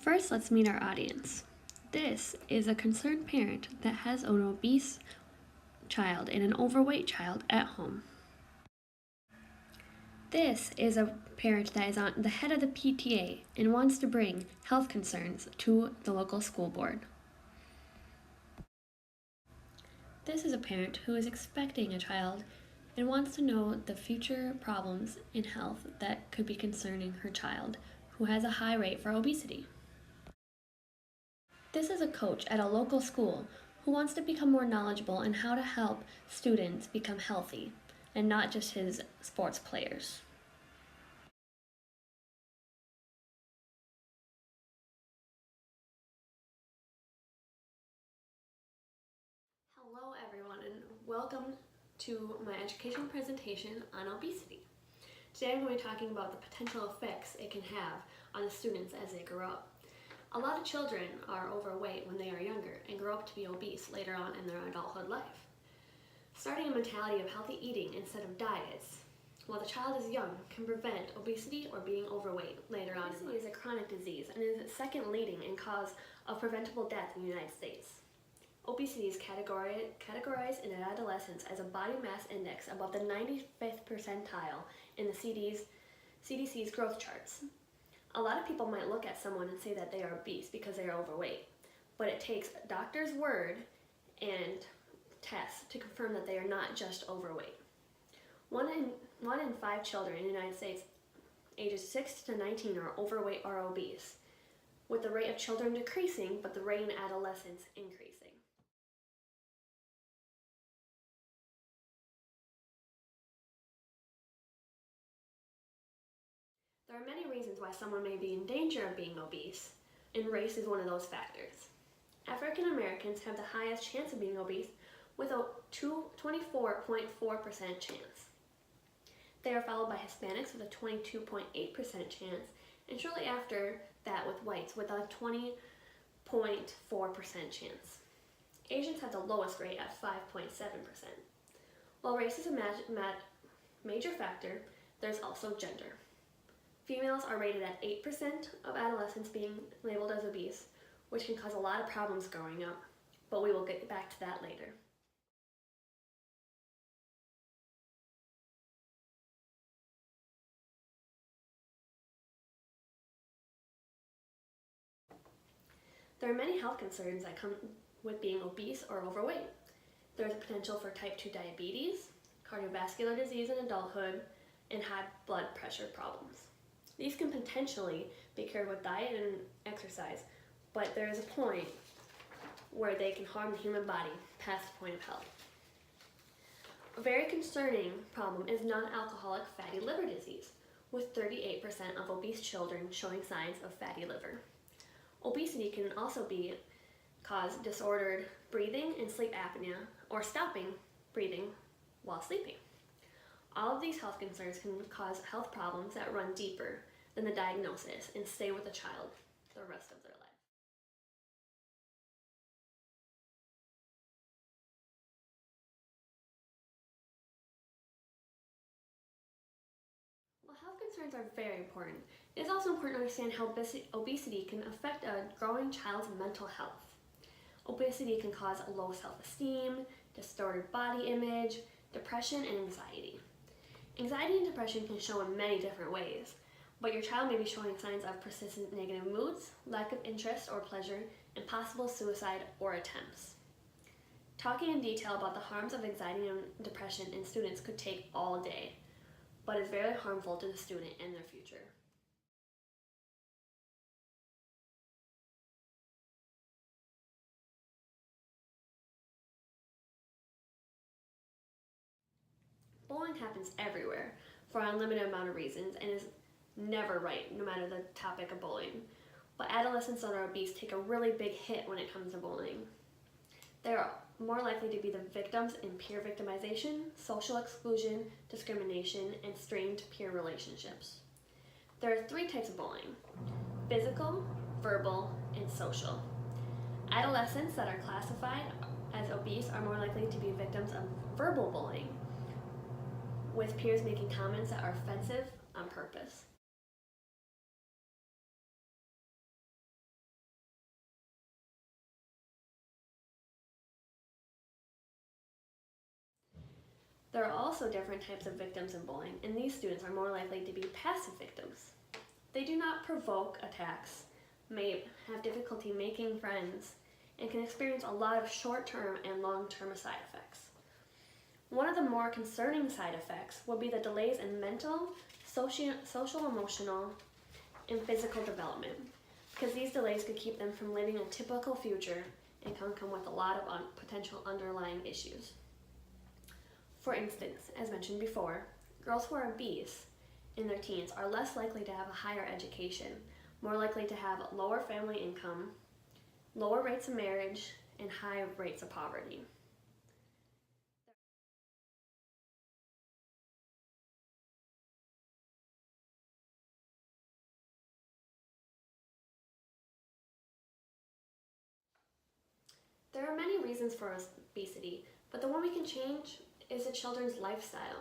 First, let's meet our audience. This is a concerned parent that has an obese child and an overweight child at home. This is a parent that is on the head of the PTA and wants to bring health concerns to the local school board. This is a parent who is expecting a child and wants to know the future problems in health that could be concerning her child, who has a high rate for obesity. This is a coach at a local school who wants to become more knowledgeable in how to help students become healthy, and not just his sports players. Hello everyone, and welcome to my education presentation on obesity. Today I'm going to be talking about the potential effects it can have on the students as they grow up. A lot of children are overweight when they are younger and grow up to be obese later on in their adulthood life. Starting a mentality of healthy eating instead of diets while the child is young can prevent obesity or being overweight later on. Obesity is a chronic disease and is second leading in cause of preventable death in the United States. Obesity is categorized in adolescence as a body mass index above the 95th percentile in the CDC's growth charts. A lot of people might look at someone and say that they are obese because they are overweight, but it takes a doctor's word and tests to confirm that they are not just overweight. One in 5 children in the United States ages 6 to 19 are overweight or obese, with the rate of children decreasing but the rate in adolescents increasing. There are many reasons why someone may be in danger of being obese, and race is one of those factors. African Americans have the highest chance of being obese with a 24.4% chance. They are followed by Hispanics with a 22.8% chance, and shortly after that with whites with a 20.4% chance. Asians have the lowest rate at 5.7%. While race is a major factor, there's also gender. Females are rated at 8% of adolescents being labeled as obese, which can cause a lot of problems growing up, but we will get back to that later. There are many health concerns that come with being obese or overweight. There is a potential for type 2 diabetes, cardiovascular disease in adulthood, and high blood pressure problems. These can potentially be cured with diet and exercise, but there is a point where they can harm the human body past the point of health. A very concerning problem is non-alcoholic fatty liver disease, with 38% of obese children showing signs of fatty liver. Obesity can also cause disordered breathing and sleep apnea, or stopping breathing while sleeping. All of these health concerns can cause health problems that run deeper than the diagnosis and stay with the child the rest of their life. While health concerns are very important, it is also important to understand how obesity can affect a growing child's mental health. Obesity can cause low self-esteem, distorted body image, depression, and anxiety. Anxiety and depression can show in many different ways, but your child may be showing signs of persistent negative moods, lack of interest or pleasure, and possible suicide or attempts. Talking in detail about the harms of anxiety and depression in students could take all day, but is very harmful to the student and their future. Bullying happens everywhere for an unlimited amount of reasons and is never right, no matter the topic of bullying. But adolescents that are obese take a really big hit when it comes to bullying. They are more likely to be the victims in peer victimization, social exclusion, discrimination, and strained peer relationships. There are 3 types of bullying: physical, verbal, and social. Adolescents that are classified as obese are more likely to be victims of verbal bullying, with peers making comments that are offensive on purpose. There are also different types of victims in bullying, and these students are more likely to be passive victims. They do not provoke attacks, may have difficulty making friends, and can experience a lot of short-term and long-term side effects. One of the more concerning side effects will be the delays in mental, social, emotional, and physical development, because these delays could keep them from living a typical future and can come with a lot of potential underlying issues. For instance, as mentioned before, girls who are obese in their teens are less likely to have a higher education, more likely to have lower family income, lower rates of marriage, and high rates of poverty. There are many reasons for obesity, but the one we can change is the children's lifestyle.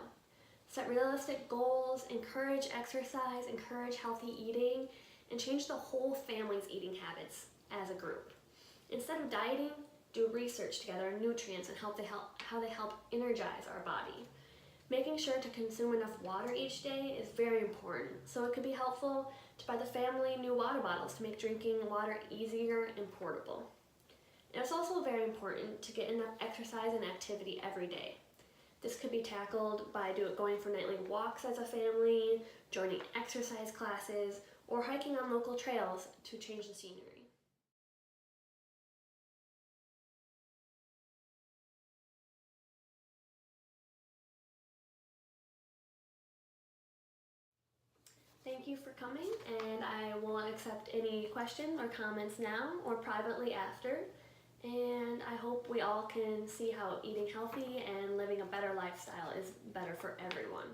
Set realistic goals, encourage exercise, encourage healthy eating, and change the whole family's eating habits as a group. Instead of dieting, do research together on nutrients and how they help energize our body. Making sure to consume enough water each day is very important, so it could be helpful to buy the family new water bottles to make drinking water easier and portable. And it's also very important to get enough exercise and activity every day. This could be tackled by going for nightly walks as a family, joining exercise classes, or hiking on local trails to change the scenery. Thank you for coming, and I will accept any questions or comments now or privately after. And I hope we all can see how eating healthy and living a better lifestyle is better for everyone.